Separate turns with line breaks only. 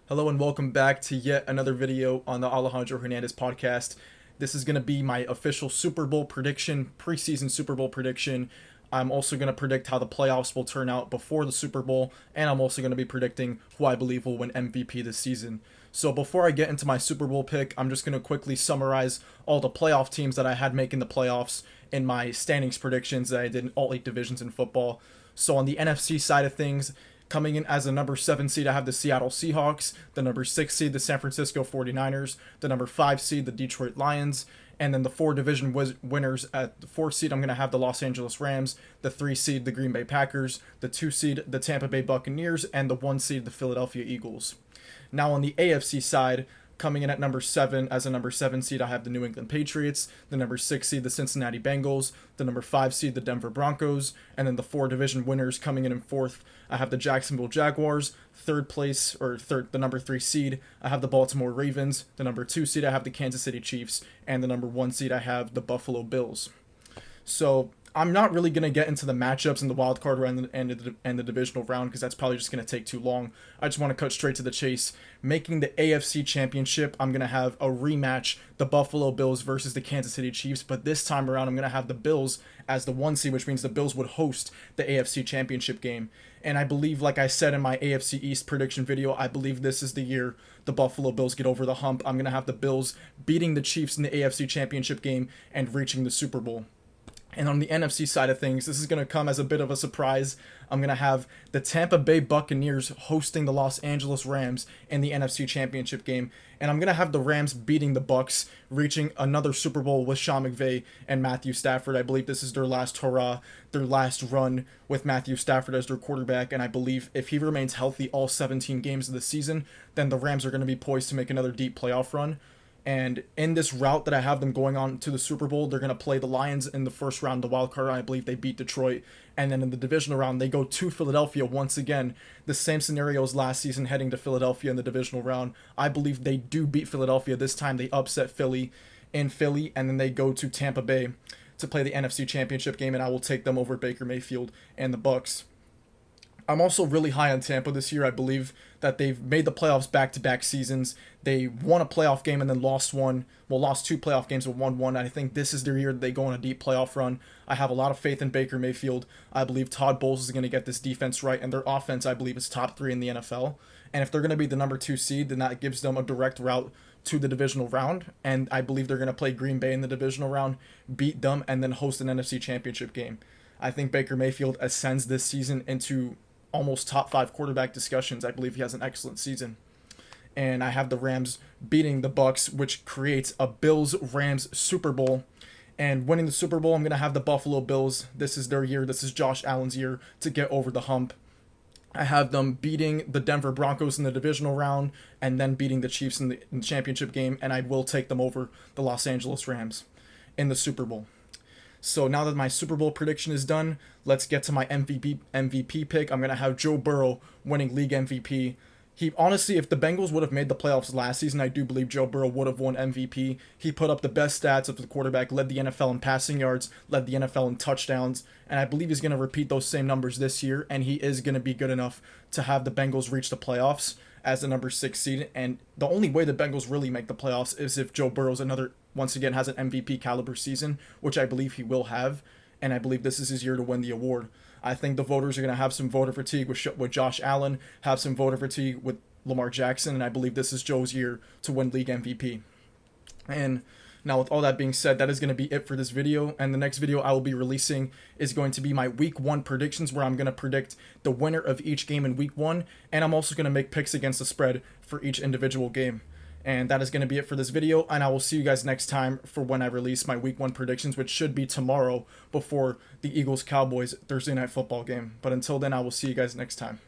Hello and welcome back to yet another video on the Alejandro Hernandez podcast. This is going to be my official Super Bowl prediction, preseason Super Bowl prediction. I'm also going to predict how the playoffs will turn out before the Super Bowl, and I'm also going to be predicting who I believe will win MVP this season. So before I get into my Super Bowl pick, I'm just going to quickly summarize all the playoff teams that I had making the playoffs in my standings predictions that I did in all 8 divisions in football. So on the NFC side of things, coming in as the number 7 seed, I have the Seattle Seahawks, the number 6 seed, the San Francisco 49ers, the number 5 seed, the Detroit Lions, and then the 4 division winners at the 4 seed, I'm going to have the Los Angeles Rams, the 3 seed, the Green Bay Packers, the 2 seed, the Tampa Bay Buccaneers, and the 1 seed, the Philadelphia Eagles. Now on the AFC side, coming in at number 7 as a number 7 seed, I have the New England Patriots, the number 6 seed, the Cincinnati Bengals, the number 5 seed, the Denver Broncos, and then the 4 division winners coming in 4th, I have the Jacksonville Jaguars. The number 3 seed, I have the Baltimore Ravens. The number 2 seed, I have the Kansas City Chiefs, and the number 1 seed, I have the Buffalo Bills. So I'm not really going to get into the matchups in the wild card round and the divisional round because that's probably just going to take too long. I just want to cut straight to the chase. Making the AFC Championship, I'm going to have a rematch, the Buffalo Bills versus the Kansas City Chiefs, but this time around I'm going to have the Bills as the 1 seed, which means the Bills would host the AFC Championship game. And I believe, like I said in my AFC East prediction video, I believe this is the year the Buffalo Bills get over the hump. I'm going to have the Bills beating the Chiefs in the AFC Championship game and reaching the Super Bowl. And on the NFC side of things, this is going to come as a bit of a surprise. I'm going to have the Tampa Bay Buccaneers hosting the Los Angeles Rams in the NFC Championship game. And I'm going to have the Rams beating the Bucs, reaching another Super Bowl with Sean McVay and Matthew Stafford. I believe this is their last hurrah, their last run with Matthew Stafford as their quarterback. And I believe if he remains healthy all 17 games of the season, then the Rams are going to be poised to make another deep playoff run. And in this route that I have them going on to the Super Bowl, they're going to play the Lions in the first round, the wild card. I believe they beat Detroit. And then in the divisional round, they go to Philadelphia once again. The same scenario as last season, heading to Philadelphia in the divisional round. I believe they do beat Philadelphia. This time they upset Philly in Philly, and then they go to Tampa Bay to play the NFC Championship game, and I will take them over Baker Mayfield and the Bucs. I'm also really high on Tampa this year. I believe that they've made the playoffs back-to-back seasons. They won a playoff game and then lost 2 playoff games but won one. I think this is their year that they go on a deep playoff run. I have a lot of faith in Baker Mayfield. I believe Todd Bowles is going to get this defense right, and their offense, I believe, is top 3 in the NFL. And if they're going to be the number 2 seed, then that gives them a direct route to the divisional round. And I believe they're going to play Green Bay in the divisional round, beat them, and then host an NFC Championship game. I think Baker Mayfield ascends this season into almost top 5 quarterback discussions. I believe he has an excellent season. And I have the Rams beating the Bucs, which creates a Bills-Rams Super Bowl. And winning the Super Bowl, I'm going to have the Buffalo Bills. This is their year. This is Josh Allen's year to get over the hump. I have them beating the Denver Broncos in the divisional round and then beating the Chiefs in the championship game. And I will take them over the Los Angeles Rams in the Super Bowl. So now that my Super Bowl prediction is done, let's get to my MVP pick. I'm going to have Joe Burrow winning league MVP. Honestly, if the Bengals would have made the playoffs last season, I do believe Joe Burrow would have won MVP. He put up the best stats of the quarterback, led the NFL in passing yards, led the NFL in touchdowns, and I believe he's going to repeat those same numbers this year, and he is going to be good enough to have the Bengals reach the playoffs as the number 6 seed. And the only way the Bengals really make the playoffs is if Joe Burrow's once again has an MVP caliber season, which I believe he will have, and I believe this is his year to win the award. I think the voters are going to have some voter fatigue with Josh Allen, have some voter fatigue with Lamar Jackson, and I believe this is Joe's year to win league MVP. And now with all that being said, that is going to be it for this video, and the next video I will be releasing is going to be my Week 1 predictions, where I'm going to predict the winner of each game in Week 1, and I'm also going to make picks against the spread for each individual game. And that is going to be it for this video, and I will see you guys next time for when I release my Week 1 predictions, which should be tomorrow before the Eagles-Cowboys Thursday Night Football game. But until then, I will see you guys next time.